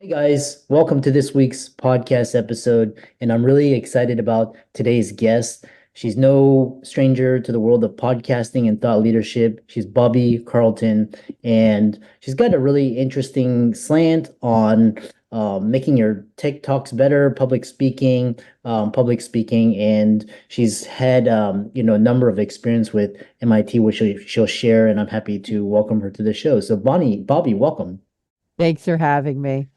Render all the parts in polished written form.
Hey guys, welcome to this week's podcast episode. And I'm really excited about today's guest. She's no stranger to the world of podcasting and thought leadership. She's Bobbie Carlton, and she's got a really interesting slant on making your TikToks better, public speaking, and she's had a number of experience with MIT, which she'll share. And I'm happy to welcome her to the show. So, Bobbie, welcome. Thanks for having me.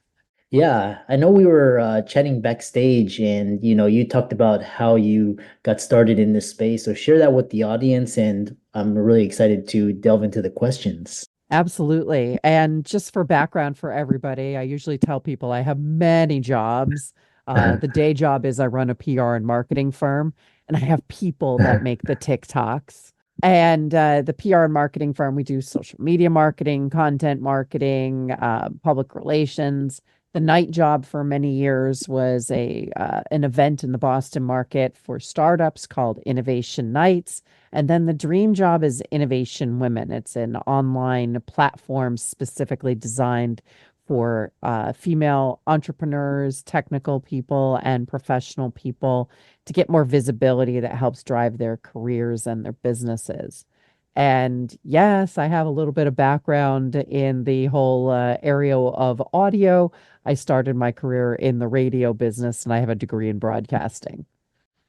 Yeah, I know we were chatting backstage and you talked about how you got started in this space. So share that with the audience and I'm really excited to delve into the questions. Absolutely. And just for background for everybody, I usually tell people I have many jobs. The day job is I run a PR and marketing firm, and I have people that make the TikToks. And the PR and marketing firm, we do social media marketing, content marketing, public relations. The night job for many years was a an event in the Boston market for startups called Innovation Nights. And then the dream job is Innovation Women. It's an online platform specifically designed for female entrepreneurs, technical people, and professional people to get more visibility that helps drive their careers and their businesses. And yes, I have a little bit of background in the whole area of audio. I started my career in the radio business and I have a degree in broadcasting.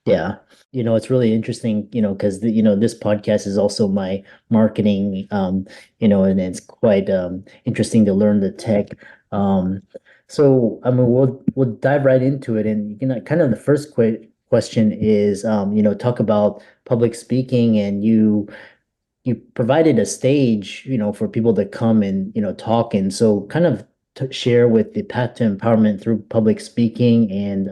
Yeah. It's really interesting, because this podcast is also my marketing, and it's quite interesting to learn the tech. Um, so I mean we'll dive right into it and kind of the first question is talk about public speaking and you provided a stage, for people to come and, talk. And so kind of share with the path to empowerment through public speaking and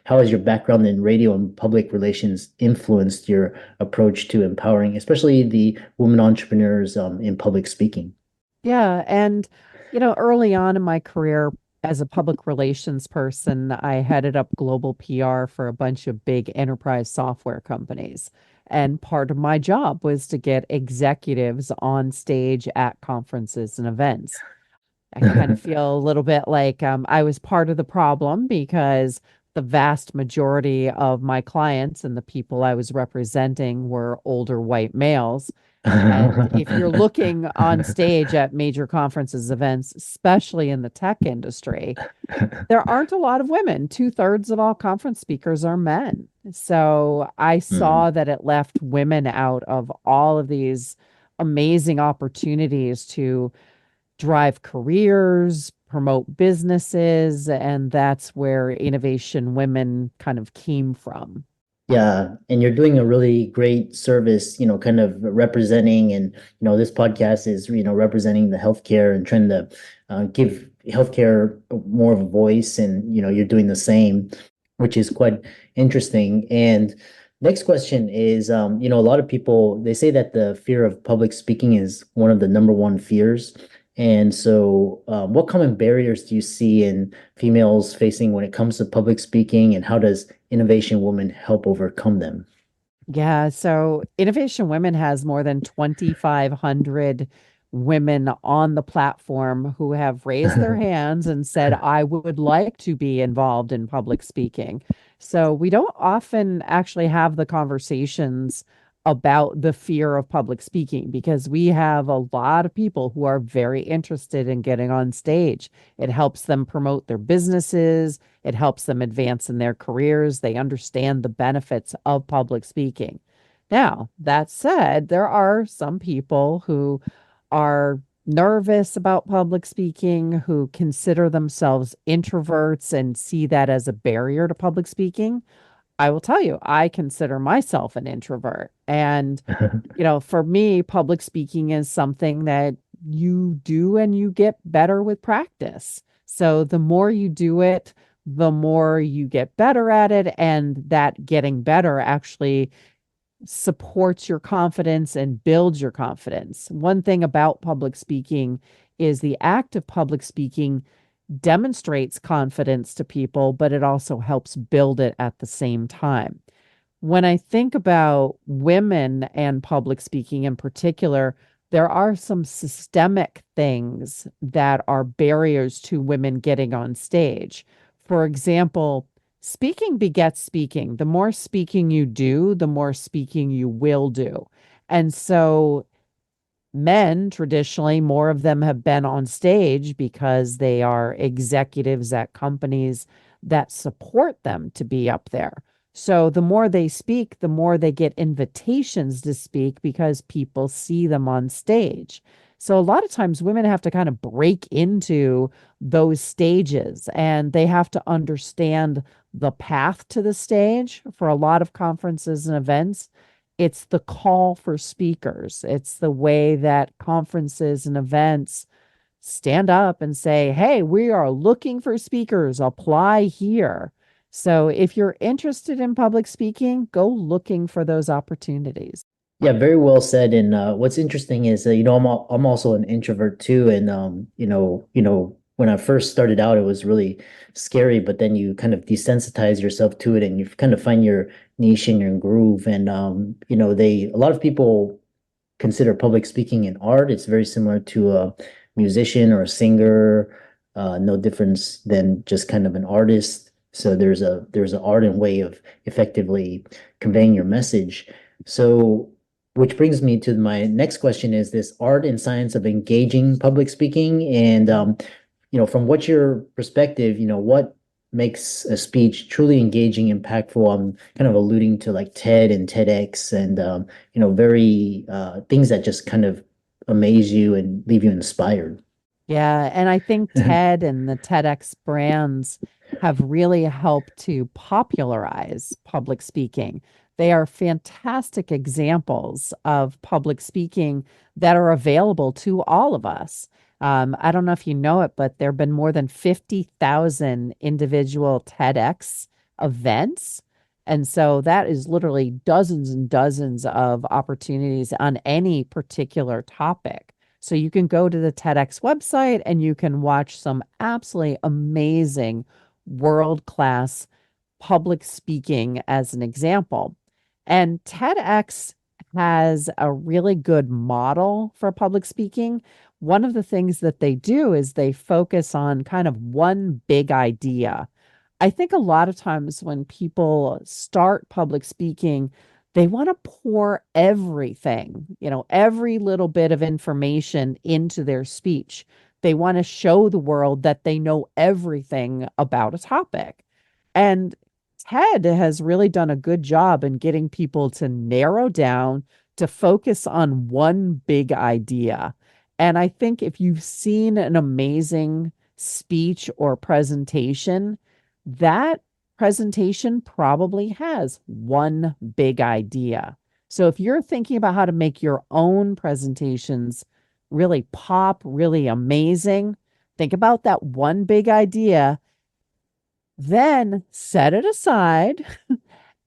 how has your background in radio and public relations influenced your approach to empowering, especially the women entrepreneurs in public speaking? Yeah. And, early on in my career as a public relations person, I headed up global PR for a bunch of big enterprise software companies. And part of my job was to get executives on stage at conferences and events. I kind of feel a little bit like I was part of the problem because the vast majority of my clients and the people I was representing were older white males. And if you're looking on stage at major conferences, events, especially in the tech industry, there aren't a lot of women. Two-thirds of all conference speakers are men. So I Mm. saw that it left women out of all of these amazing opportunities to drive careers, promote businesses, and that's where Innovation Women kind of came from. Yeah, and you're doing a really great service, kind of representing, and this podcast is, representing the healthcare and trying to give healthcare more of a voice, and you're doing the same, which is quite interesting. And next question is, a lot of people they say that the fear of public speaking is one of the number one fears. And so, what common barriers do you see in females facing when it comes to public speaking, and how does Innovation Woman help overcome them? Yeah, so Innovation Women has more than 2,500 women on the platform who have raised their hands and said, I would like to be involved in public speaking. So we don't often actually have the conversations about the fear of public speaking because we have a lot of people who are very interested in getting on stage. It helps them promote their businesses. It helps them advance in their careers. They understand the benefits of public speaking. Now, that said, there are some people who are nervous about public speaking, who consider themselves introverts and see that as a barrier to public speaking. I will tell you, I consider myself an introvert. And, for me, public speaking is something that you do and you get better with practice. So the more you do it, the more you get better at it. And that getting better actually supports your confidence and builds your confidence. One thing about public speaking is the act of public speaking demonstrates confidence to people, but it also helps build it at the same time. When I think about women and public speaking in particular, there are some systemic things that are barriers to women getting on stage. For example, speaking begets speaking. The more speaking you do, the more speaking you will do. And so men, traditionally, more of them have been on stage because they are executives at companies that support them to be up there. So the more they speak, the more they get invitations to speak because people see them on stage. So a lot of times women have to kind of break into those stages, and they have to understand the path to the stage for a lot of conferences and events. It's the call for speakers. It's the way that conferences and events stand up and say, hey, we are looking for speakers, apply here. So if you're interested in public speaking, go looking for those opportunities. Yeah, very well said. And what's interesting is that I'm also an introvert too, and when I first started out, it was really scary, but then you kind of desensitize yourself to it, and you kind of find your niche and your groove. And they a lot of people consider public speaking an art. It's very similar to a musician or a singer, no difference than just kind of an artist. So there's an art and way of effectively conveying your message. So, which brings me to my next question is this art and science of engaging public speaking. And from what's your perspective, what makes a speech truly engaging, impactful? I'm kind of alluding to like TED and TEDx and very things that just kind of amaze you and leave you inspired. Yeah, and I think TED and the TEDx brands have really helped to popularize public speaking. They are fantastic examples of public speaking that are available to all of us. I don't know if you know it, but there have been more than 50,000 individual TEDx events. And so that is literally dozens and dozens of opportunities on any particular topic. So you can go to the TEDx website and you can watch some absolutely amazing world-class public speaking as an example. And TEDx has a really good model for public speaking. One of the things that they do is they focus on kind of one big idea. I think a lot of times when people start public speaking, they want to pour everything, every little bit of information into their speech. They want to show the world that they know everything about a topic. And TED has really done a good job in getting people to narrow down, to focus on one big idea. And I think if you've seen an amazing speech or presentation, that presentation probably has one big idea. So if you're thinking about how to make your own presentations really pop, really amazing, think about that one big idea, then set it aside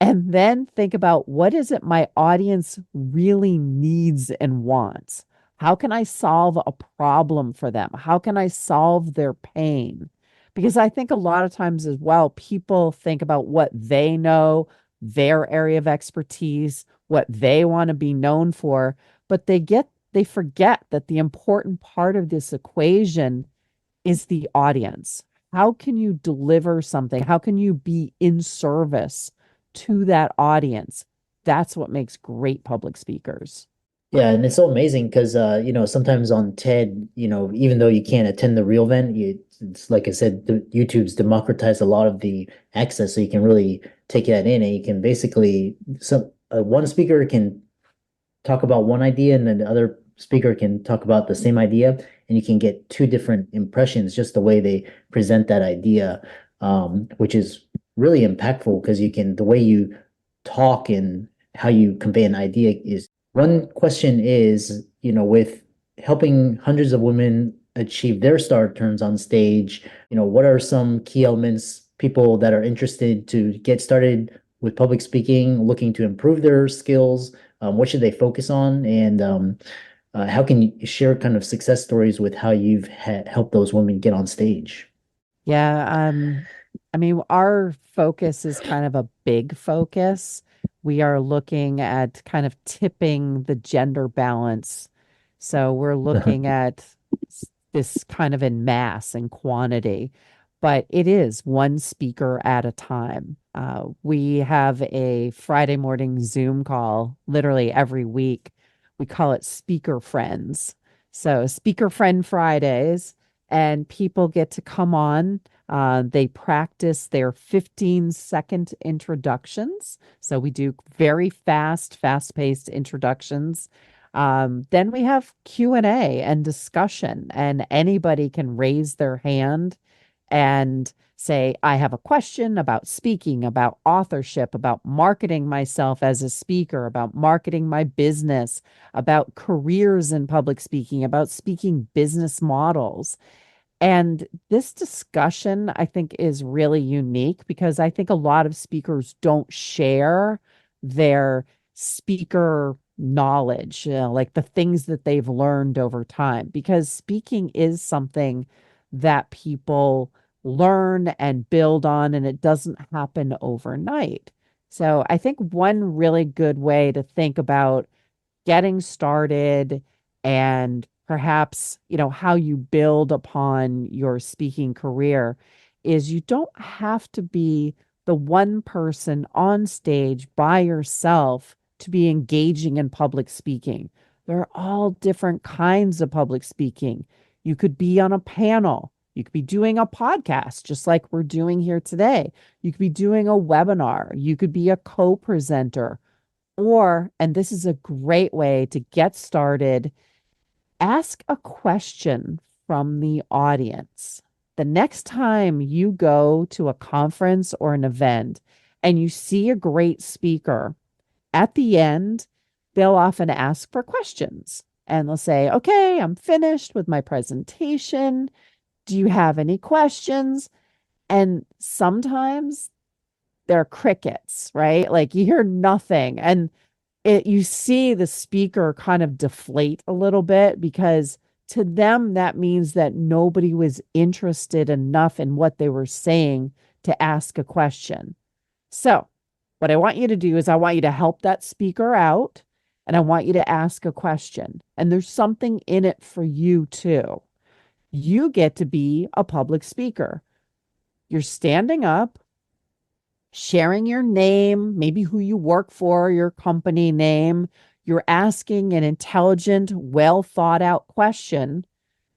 and then think about what is it my audience really needs and wants? How can I solve a problem for them? How can I solve their pain? Because I think a lot of times as well, people think about what they know, their area of expertise, what they want to be known for, but they forget that the important part of this equation is the audience. How can you deliver something? How can you be in service to that audience? That's what makes great public speakers. Yeah, and it's so amazing because sometimes on TED, even though you can't attend the real event, it's like I said, YouTube's democratized a lot of the access, so you can really take that in, and you can basically one speaker can talk about one idea, and then the other speaker can talk about the same idea, and you can get two different impressions just the way they present that idea, which is really impactful because the way you talk and how you convey an idea is one question is, with helping hundreds of women achieve their star turns on stage, what are some key elements people that are interested to get started with public speaking, looking to improve their skills, what should they focus on? And how can you share kind of success stories with how you've helped those women get on stage? Yeah, I mean, our focus is kind of a big focus. We are looking at kind of tipping the gender balance So we're looking at this kind of in mass and quantity, but it is one speaker at a time. We have a Friday morning Zoom call literally every week. We call it Speaker Friends. So, Speaker Friend Fridays, and people get to come on. They practice their 15-second introductions. So, we do very fast-paced introductions. Then we have Q&A and discussion, and anybody can raise their hand and say, I have a question about speaking, about authorship, about marketing myself as a speaker, about marketing my business, about careers in public speaking, about speaking business models. And this discussion, I think, is really unique because I think a lot of speakers don't share their speaker knowledge, like the things that they've learned over time, because speaking is something that people learn and build on, and it doesn't happen overnight. So I think one really good way to think about getting started and perhaps, how you build upon your speaking career is you don't have to be the one person on stage by yourself to be engaging in public speaking. There are all different kinds of public speaking. You could be on a panel. You could be doing a podcast, just like we're doing here today. You could be doing a webinar. You could be a co-presenter. Or, and this is a great way to get started, ask a question from the audience. The next time you go to a conference or an event and you see a great speaker, at the end, they'll often ask for questions and they'll say, okay, I'm finished with my presentation. Do you have any questions? And sometimes there are crickets, right? Like you hear nothing. And you see the speaker kind of deflate a little bit because to them that means that nobody was interested enough in what they were saying to ask a question. So, what I want you to do is I want you to help that speaker out and I want you to ask a question. And there's something in it for you too. You get to be a public speaker. You're standing up, sharing your name, maybe who you work for, your company name. You're asking an intelligent, well thought out question.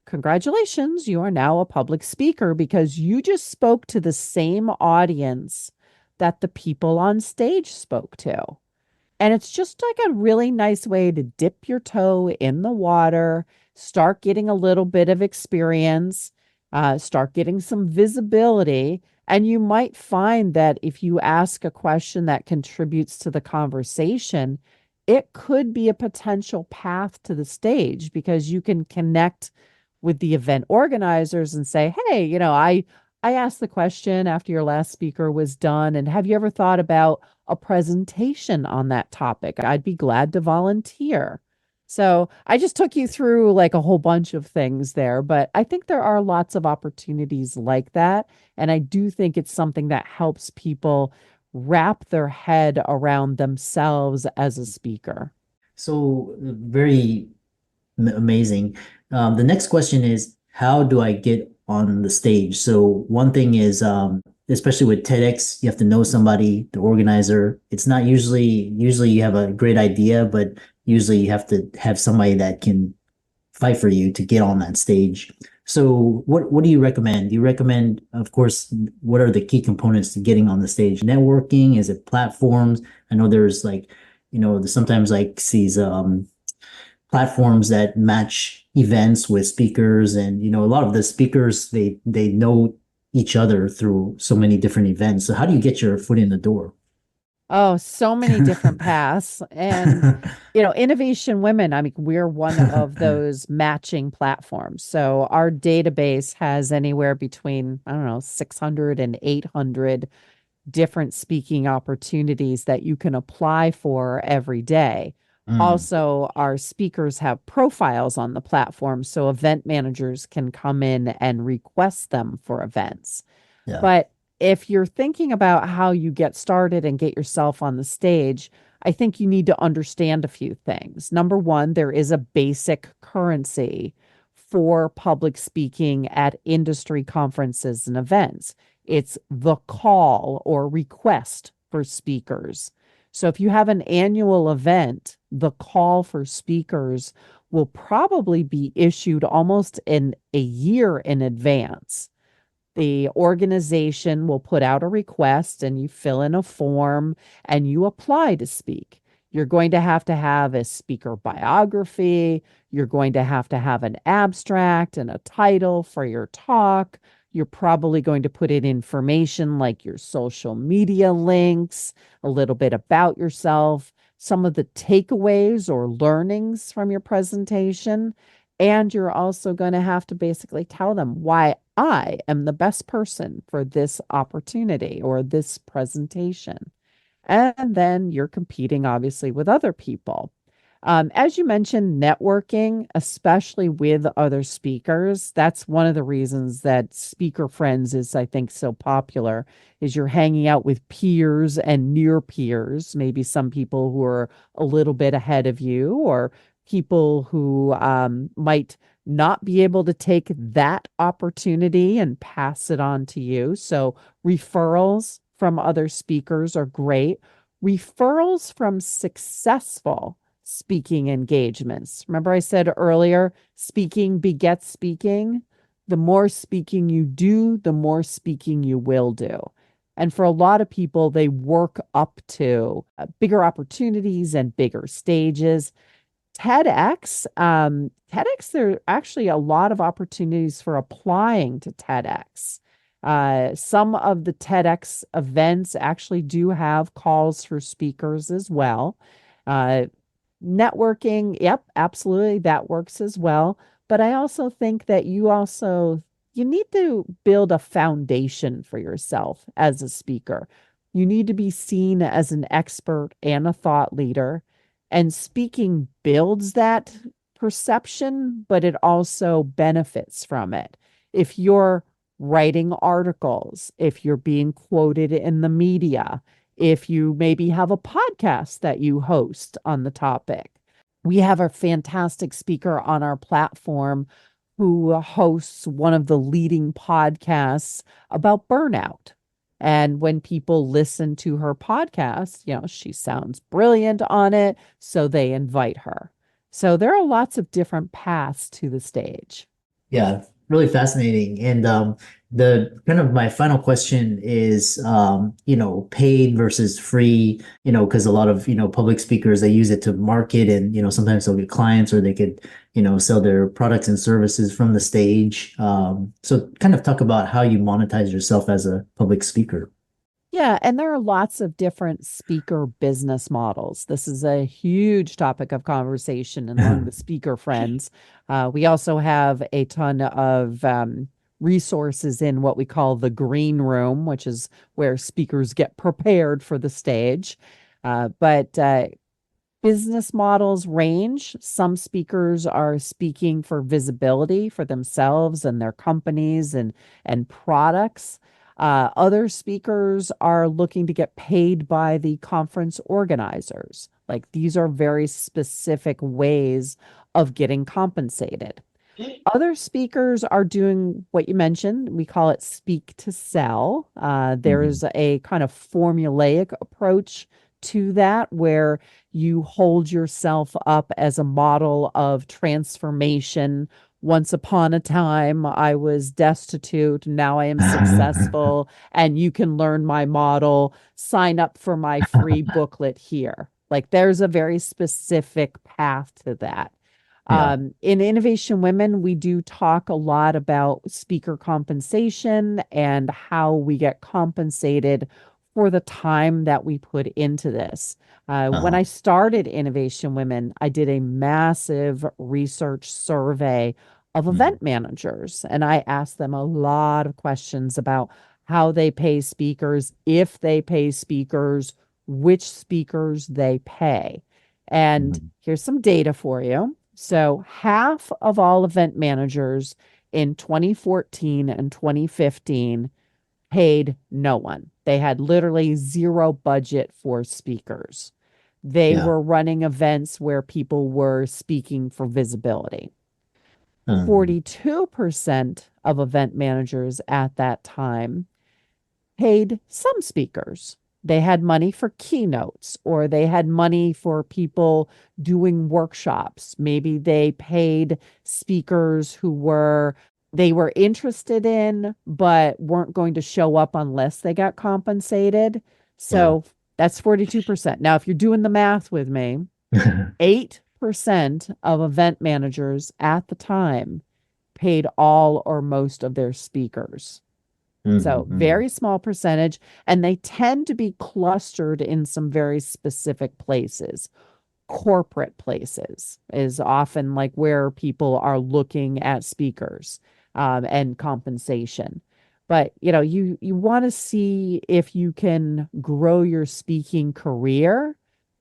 Congratulations, you are now a public speaker because you just spoke to the same audience that the people on stage spoke to. And it's just like a really nice way to dip your toe in the water, start getting a little bit of experience, start getting some visibility. And you might find that if you ask a question that contributes to the conversation, it could be a potential path to the stage because you can connect with the event organizers and say, hey, I asked the question after your last speaker was done. And have you ever thought about a presentation on that topic? I'd be glad to volunteer. So I just took you through like a whole bunch of things there, but I think there are lots of opportunities like that. And I do think it's something that helps people wrap their head around themselves as a speaker. So very amazing. The next question is, how do I get on the stage? So one thing is, especially with TEDx, you have to know somebody, the organizer. It's not usually you have a great idea, but usually you have to have somebody that can fight for you to get on that stage. So what do you recommend? Do you recommend, of course, what are the key components to getting on the stage? Networking? Is it platforms? I know there's like, there's sometimes like these platforms that match events with speakers, and a lot of the speakers they know each other through so many different events. So how do you get your foot in the door? Oh, so many different paths. And, Innovation Women, I mean, we're one of those matching platforms. So our database has anywhere between, I don't know, 600 and 800 different speaking opportunities that you can apply for every day. Mm, Also, our speakers have profiles on the platform, so event managers can come in and request them for events. yeah. But if you're thinking about how you get started and get yourself on the stage, I think you need to understand a few things. Number one, there is a basic currency for public speaking at industry conferences and events. It's the call or request for speakers. So if you have an annual event, the call for speakers will probably be issued almost in a year in advance. The organization will put out a request and you fill in a form and you apply to speak. You're going to have a speaker biography. You're going to have an abstract and a title for your talk. You're probably going to put in information like your social media links, a little bit about yourself, some of the takeaways or learnings from your presentation. And you're also going to have to basically tell them why I am the best person for this opportunity or this presentation. And then you're competing, obviously, with other people. As you mentioned, networking, especially with other speakers, that's one of the reasons that Speaker Friends is, I think, so popular, is you're hanging out with peers and near peers, maybe some people who are a little bit ahead of you, or people who might not be able to take that opportunity and pass it on to you. So referrals from other speakers are great. Referrals from successful speaking engagements. Remember, I said earlier, speaking begets speaking. The more speaking you do, the more speaking you will do. And for a lot of people, they work up to bigger opportunities and bigger stages. TEDx, there are actually a lot of opportunities for applying to TEDx. Some of the TEDx events actually do have calls for speakers as well. Uh, Networking, yep, absolutely, that works as well. But I also think that you need to build a foundation for yourself as a speaker. You need to be seen as an expert and a thought leader. And speaking builds that perception, but it also benefits from it. If you're writing articles, if you're being quoted in the media, if you maybe have a podcast that you host on the topic. We have a fantastic speaker on our platform who hosts one of the leading podcasts about burnout. And when people listen to her podcast, she sounds brilliant on it, so they invite her. So there are lots of different paths to the stage. Yeah, really fascinating. And the kind of my final question is, paid versus free, because a lot of, public speakers, they use it to market and, sometimes they'll get clients or they could, sell their products and services from the stage. So kind of talk about how you monetize yourself as a public speaker. Yeah, and there are lots of different speaker business models. This is a huge topic of conversation among the speaker friends. We also have a ton of resources in what we call the green room, which is where speakers get prepared for the stage. But business models range. Some speakers are speaking for visibility for themselves and their companies and products. Other speakers are looking to get paid by the conference organizers. Like these are very specific ways of getting compensated. Other speakers are doing what you mentioned. We call it speak to sell. Mhm. There's a kind of formulaic approach to that where you hold yourself up as a model of transformation. Once upon a time, I was destitute. Now I am successful, and you can learn my model. Sign up for my free booklet here. Like there's a very specific path to that. Yeah. In Innovation Women, we do talk a lot about speaker compensation and how we get compensated for the time that we put into this. When Uh-huh. I started Innovation Women, I did a massive research survey of Mhm. event managers, and I asked them a lot of questions about how they pay speakers, if they pay speakers, which speakers they pay. And Mhm. here's some data for you. So, half of all event managers in 2014 and 2015 paid no one. They had literally zero budget for speakers. They Yeah. were running events where people were speaking for visibility. Um, 42% of event managers at that time paid some speakers. They had money for keynotes, or they had money for people doing workshops. Maybe they paid speakers who they were interested in but weren't going to show up unless they got compensated. yeah. So that's 42%. Now, if you're doing the math with me, 8% of event managers at the time paid all or most of their speakers. So, Hmm. very small percentage, and they tend to be clustered in some very specific places. Corporate places is often like where people are looking at speakers and compensation. But you want to see if you can grow your speaking career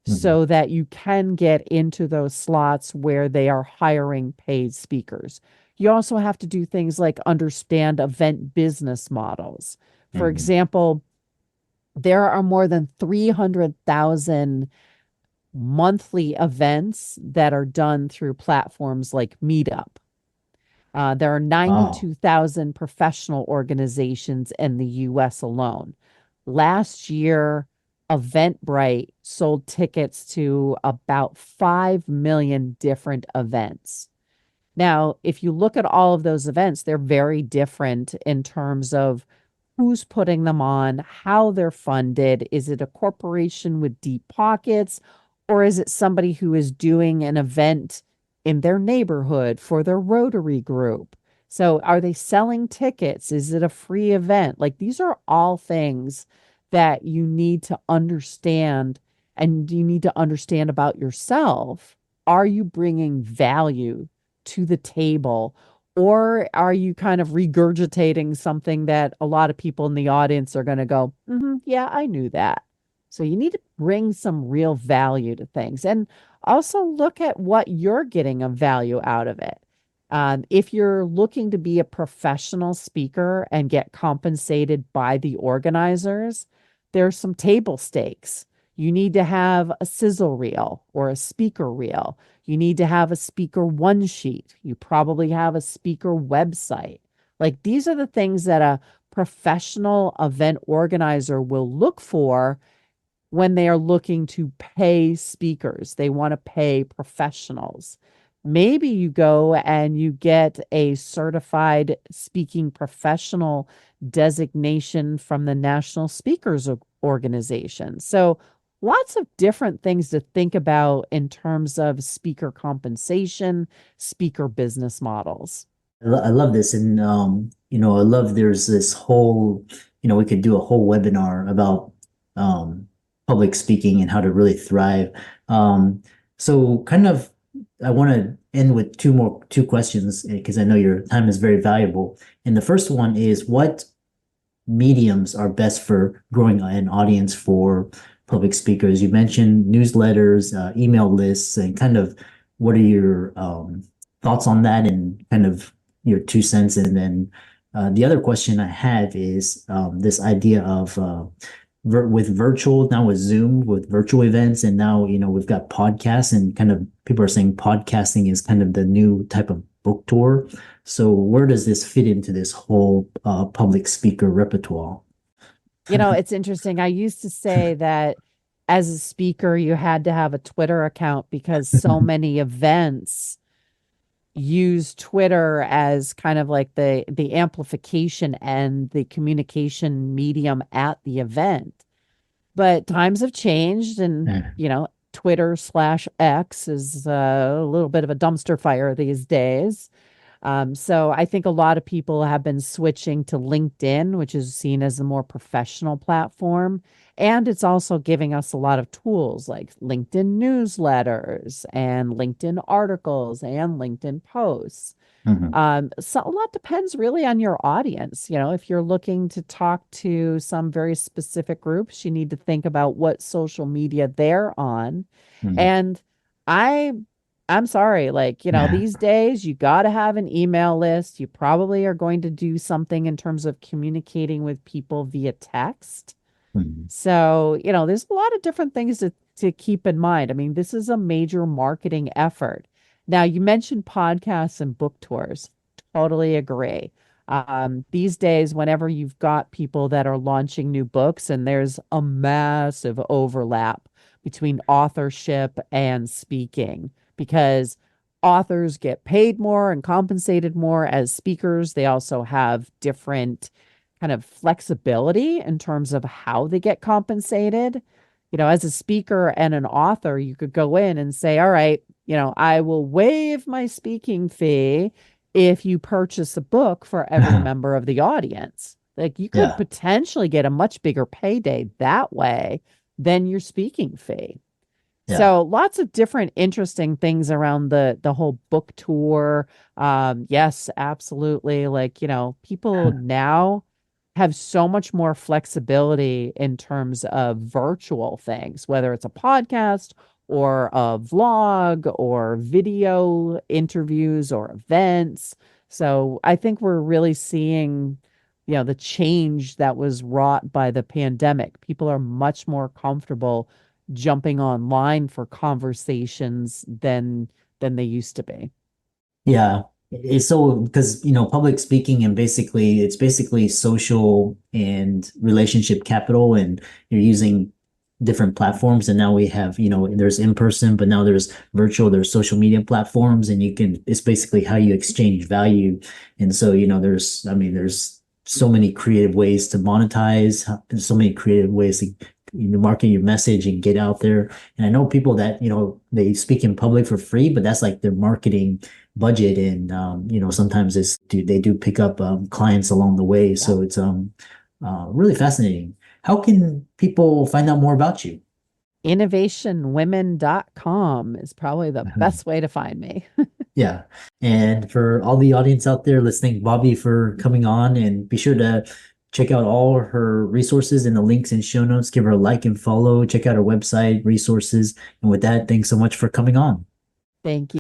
Hmm. so that you can get into those slots where they are hiring paid speakers. You also have to do things like understand event business models. For Hmm. example, there are more than 300,000 monthly events that are done through platforms like Meetup. There are Wow. 92,000 professional organizations in the US alone. Last year, Eventbrite sold tickets to about 5 million different events. Now, if you look at all of those events, they're very different in terms of who's putting them on, how they're funded. Is it a corporation with deep pockets, or is it somebody who is doing an event in their neighborhood for their Rotary group? So, are they selling tickets? Is it a free event? Like, these are all things that you need to understand, and you need to understand about yourself. Are you bringing value to the table? Or are you kind of regurgitating something that a lot of people in the audience are going to go, yeah, I knew that. So you need to bring some real value to things and also look at what you're getting of value out of it. If you're looking to be a professional speaker and get compensated by the organizers, there's some table stakes. You need to have a sizzle reel or a speaker reel. You need to have a speaker one sheet. You probably have a speaker website. Like these are the things that a professional event organizer will look for when they are looking to pay speakers. They want to pay professionals. Maybe you go and you get a certified speaking professional designation from the National Speakers Organization. So, lots of different things to think about in terms of speaker compensation, speaker business models. I love this. And, I love there's this whole, we could do a whole webinar about um, public speaking and how to really thrive. So kind of, I want to end with two questions because I know your time is very valuable. And the first one is what mediums are best for growing an audience for public speakers? You mentioned newsletters, email lists, and kind of what are your thoughts on that and kind of your 2 cents? And then the other question I have is this idea of with virtual now with Zoom with virtual events, and now we've got podcasts and kind of people are saying podcasting is kind of the new type of book tour. So where does this fit into this whole public speaker repertoire? It's interesting. I used to say that as a speaker, you had to have a Twitter account because so many events use Twitter as kind of like the amplification and the communication medium at the event. But times have changed, and Twitter/X is a little bit of a dumpster fire these days. So I think a lot of people have been switching to LinkedIn, which is seen as a more professional platform. And it's also giving us a lot of tools like LinkedIn newsletters and LinkedIn articles and LinkedIn posts. Mhm. So a lot depends really on your audience. If you're looking to talk to some very specific groups, you need to think about what social media they're on. Mhm. And I I'm sorry, like, these days you got to have an email list. You probably are going to do something in terms of communicating with people via text. Mhm. So, there's a lot of different things to to keep in mind. I mean, this is a major marketing effort. Now, you mentioned podcasts and book tours. Totally agree. These days, whenever you've got people that are launching new books, and there's a massive overlap between authorship and speaking, because authors get paid more and compensated more as speakers. They also have different kind of flexibility in terms of how they get compensated. As a speaker and an author, you could go in and say, all right, I will waive my speaking fee if you purchase a book for every member of the audience. Like, you could Yeah. potentially get a much bigger payday that way than your speaking fee. Yeah. So lots of different interesting things around the whole book tour. Yes, absolutely. Like, people now have so much more flexibility in terms of virtual things, whether it's a podcast or a vlog or video interviews or events. So I think we're really seeing, the change that was wrought by the pandemic. People are much more comfortable jumping online for conversations than they used to be. Yeah. It's so because public speaking and basically it's basically social and relationship capital, and you're using different platforms, and now we have there's in person, but now there's virtual, there's social media platforms, and it's basically how you exchange value. And so there's I mean there's so many creative ways to monetize, there's so many creative ways to market your message and get out there. And I know people that they speak in public for free, but that's like their marketing budget. And sometimes they do pick up clients along the way. Yeah. So it's really fascinating. How can people find out more about you? Innovationwomen.com is probably the Mhm. best way to find me. Yeah. And for all the audience out there, let's thank Bobbie for coming on, and be sure to check out all her resources in the links and show notes. Give her a like and follow. Check out her website, resources. And with that, thanks so much for coming on. Thank you.